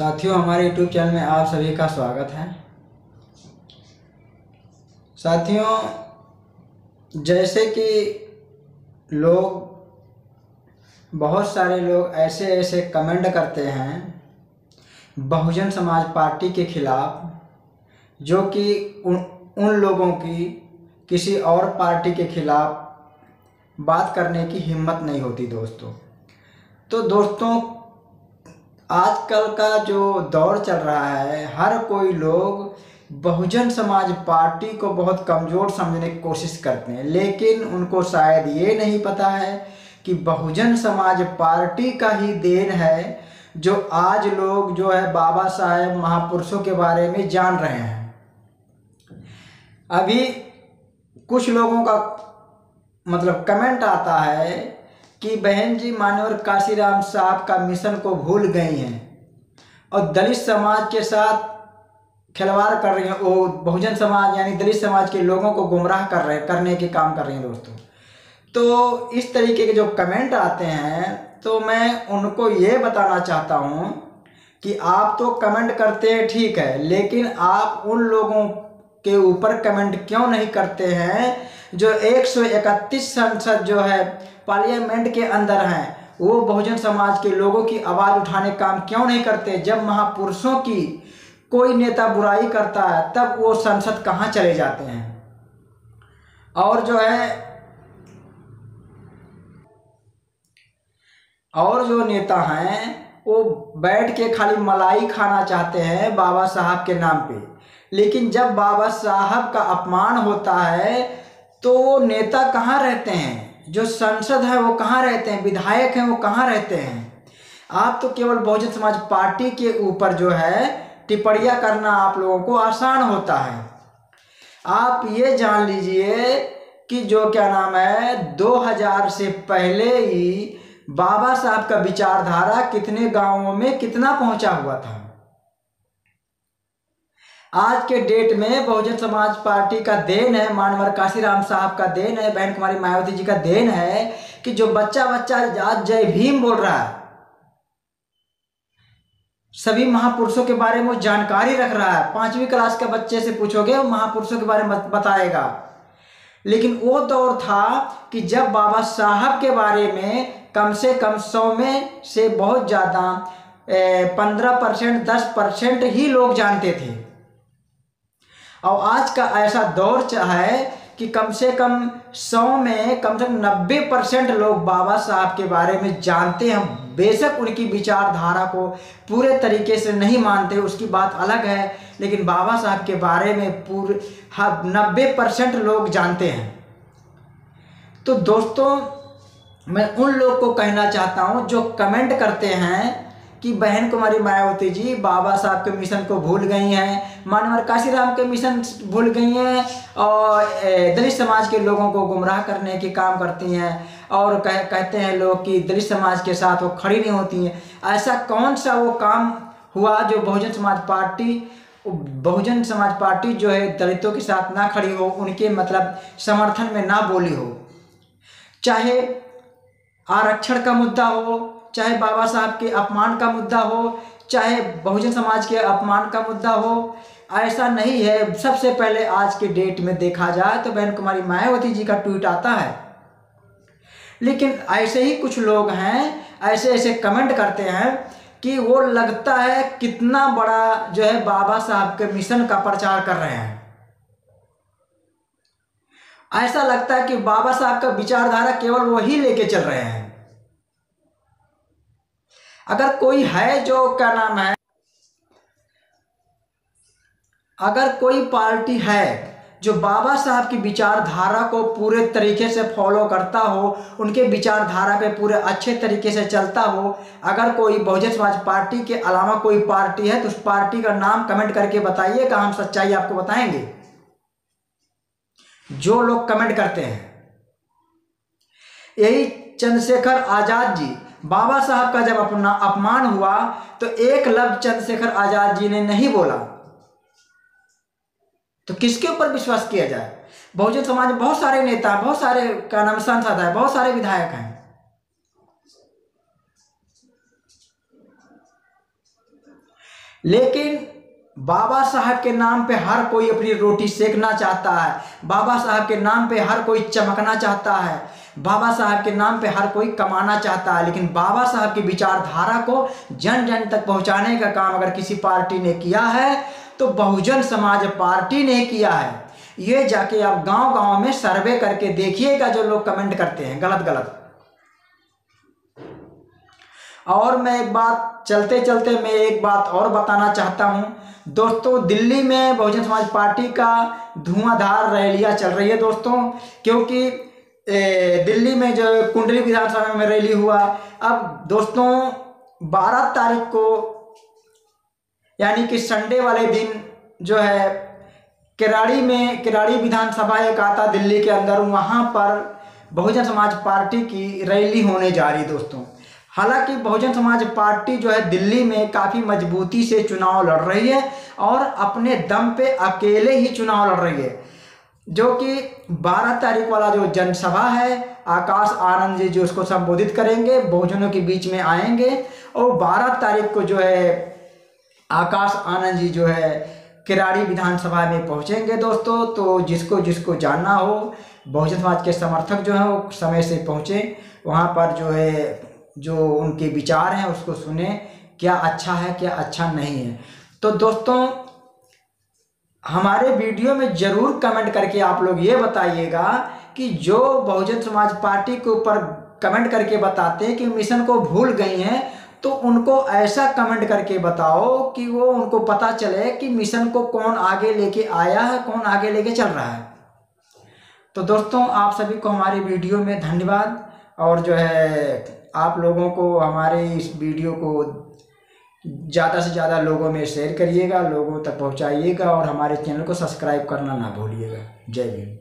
साथियों, हमारे YouTube channel में आप सभी का स्वागत है। साथियों, जैसे कि बहुत सारे लोग ऐसे ऐसे कमेंट करते हैं बहुजन समाज पार्टी के खिलाफ, जो कि उन लोगों की किसी और पार्टी के खिलाफ बात करने की हिम्मत नहीं होती दोस्तों। तो दोस्तों, आजकल का जो दौर चल रहा है, हर कोई लोग बहुजन समाज पार्टी को बहुत कमज़ोर समझने की कोशिश करते हैं, लेकिन उनको शायद ये नहीं पता है कि बहुजन समाज पार्टी का ही देन है जो आज लोग जो है बाबा साहेब महापुरुषों के बारे में जान रहे हैं। अभी कुछ लोगों का कमेंट आता है कि बहन जी मानवर काशीराम साहब का मिशन को भूल गई हैं और दलित समाज के साथ खिलवाड़ कर रही हैं। वो बहुजन समाज यानी दलित समाज के लोगों को गुमराह करने के काम कर रही हैं दोस्तों। तो इस तरीके के जो कमेंट आते हैं, तो मैं उनको ये बताना चाहता हूँ कि आप तो कमेंट करते हैं ठीक है, लेकिन आप उन लोगों के ऊपर कमेंट क्यों नहीं करते हैं जो 131 सांसद जो है पार्लियामेंट के अंदर हैं, वो बहुजन समाज के लोगों की आवाज़ उठाने काम क्यों नहीं करते। जब महापुरुषों की कोई नेता बुराई करता है तब वो संसद कहाँ चले जाते हैं। और जो नेता हैं वो बैठ के खाली मलाई खाना चाहते हैं बाबा साहब के नाम पे, लेकिन जब बाबा साहब का अपमान होता है तो वो नेता कहाँ रहते हैं, जो सांसद है वो कहाँ रहते हैं, विधायक हैं वो कहाँ रहते हैं। आप तो केवल बहुजन समाज पार्टी के ऊपर जो है टिप्पणियाँ करना आप लोगों को आसान होता है। आप ये जान लीजिए कि जो 2000 से पहले ही बाबा साहब का विचारधारा कितने गांवों में कितना पहुंचा हुआ था। आज के डेट में बहुजन समाज पार्टी का देन है, मानवर काशीराम साहब का देन है, बहन कुमारी मायावती जी का देन है कि जो बच्चा आज जय भीम बोल रहा है, सभी महापुरुषों के बारे में जानकारी रख रहा है। 5वीं क्लास के बच्चे से पूछोगे वो महापुरुषों के बारे में बताएगा। लेकिन वो दौर था कि जब बाबा साहब के बारे में कम से कम 100 में से बहुत ज़्यादा 15% 10% ही लोग जानते थे। और आज का ऐसा दौर है कि कम से कम 100 में कम से कम 90% लोग बाबा साहब के बारे में जानते हैं। बेशक उनकी विचारधारा को पूरे तरीके से नहीं मानते, उसकी बात अलग है, लेकिन बाबा साहब के बारे में पूरे 90% लोग जानते हैं। तो दोस्तों, मैं उन लोग को कहना चाहता हूं जो कमेंट करते हैं कि बहन कुमारी मायावती जी बाबा साहब के मिशन को भूल गई हैं, मानवर काशीराम के मिशन भूल गई हैं और दलित समाज के लोगों को गुमराह करने के काम करती हैं, और कहते हैं लोग कि दलित समाज के साथ वो खड़ी नहीं होती हैं। ऐसा कौन सा वो काम हुआ जो बहुजन समाज पार्टी जो है दलितों के साथ ना खड़ी हो, उनके समर्थन में ना बोली हो। चाहे आरक्षण का मुद्दा हो, चाहे बाबा साहब के अपमान का मुद्दा हो, चाहे बहुजन समाज के अपमान का मुद्दा हो, ऐसा नहीं है। सबसे पहले आज के डेट में देखा जाए तो बहन कुमारी मायावती जी का ट्वीट आता है, लेकिन ऐसे ही कुछ लोग हैं ऐसे ऐसे कमेंट करते हैं कि वो लगता है कितना बड़ा जो है बाबा साहब के मिशन का प्रचार कर रहे हैं। ऐसा लगता है कि बाबा साहब का विचारधारा केवल वही लेके चल रहे हैं। अगर कोई है जो अगर कोई पार्टी है जो बाबा साहब की विचारधारा को पूरे तरीके से फॉलो करता हो, उनके विचारधारा पे पूरे अच्छे तरीके से चलता हो, अगर कोई बहुजन समाज पार्टी के अलावा कोई पार्टी है तो उस पार्टी का नाम कमेंट करके बताइएगा, हम सच्चाई आपको बताएंगे। जो लोग कमेंट करते हैं, यही चंद्रशेखर आजाद जी, बाबा साहब का जब अपना अपमान हुआ तो एक लफ्ज चंद्रशेखर आजाद जी ने नहीं बोला, तो किसके ऊपर विश्वास किया जाए। बहुजन समाज में बहुत सारे नेता, बहुत सारे सांसद है, बहुत सारे विधायक हैं। लेकिन बाबा साहब के नाम पे हर कोई अपनी रोटी सेकना चाहता है, बाबा साहब के नाम पे हर कोई चमकना चाहता है, बाबा साहब के नाम पे हर कोई कमाना चाहता है। लेकिन बाबा साहब की विचारधारा को जन जन तक पहुंचाने का काम अगर किसी पार्टी ने किया है तो बहुजन समाज पार्टी ने किया है। ये जाके आप गांव गांव में सर्वे करके देखिएगा, जो लोग कमेंट करते हैं गलत गलत। और मैं एक बात चलते चलते मैं एक बात और बताना चाहता हूं दोस्तों, दिल्ली में बहुजन समाज पार्टी का धुआंधार रैलियां चल रही है दोस्तों, क्योंकि दिल्ली में जो कुंडली विधानसभा में रैली हुआ। अब दोस्तों 12 तारीख को यानी कि संडे वाले दिन जो है किराड़ी विधानसभा एक आता दिल्ली के अंदर, वहाँ पर बहुजन समाज पार्टी की रैली होने जा रही दोस्तों। हालांकि बहुजन समाज पार्टी जो है दिल्ली में काफ़ी मजबूती से चुनाव लड़ रही है और अपने दम पे अकेले ही चुनाव लड़ रही है, जो कि 12 तारीख वाला जो जनसभा है आकाश आनंद जी जो उसको संबोधित करेंगे, बहुजनों के बीच में आएंगे। और 12 तारीख को जो है आकाश आनंद जी जो है किराड़ी विधानसभा में पहुंचेंगे दोस्तों। तो जिसको जिसको जानना हो, बहुजन समाज के समर्थक जो हैं वो समय से पहुंचे वहां पर, जो है जो उनके विचार हैं उसको सुने, क्या अच्छा है क्या अच्छा नहीं है। तो दोस्तों हमारे वीडियो में ज़रूर कमेंट करके आप लोग ये बताइएगा कि जो बहुजन समाज पार्टी के ऊपर कमेंट करके बताते हैं कि मिशन को भूल गई हैं, तो उनको ऐसा कमेंट करके बताओ कि वो उनको पता चले कि मिशन को कौन आगे लेके आया है, कौन आगे लेके चल रहा है। तो दोस्तों आप सभी को हमारे वीडियो में धन्यवाद, और जो है आप लोगों को हमारे इस वीडियो को ज़्यादा से ज़्यादा लोगों में शेयर करिएगा, लोगों तक पहुंचाइएगा, और हमारे चैनल को सब्सक्राइब करना ना भूलिएगा। जय भीम।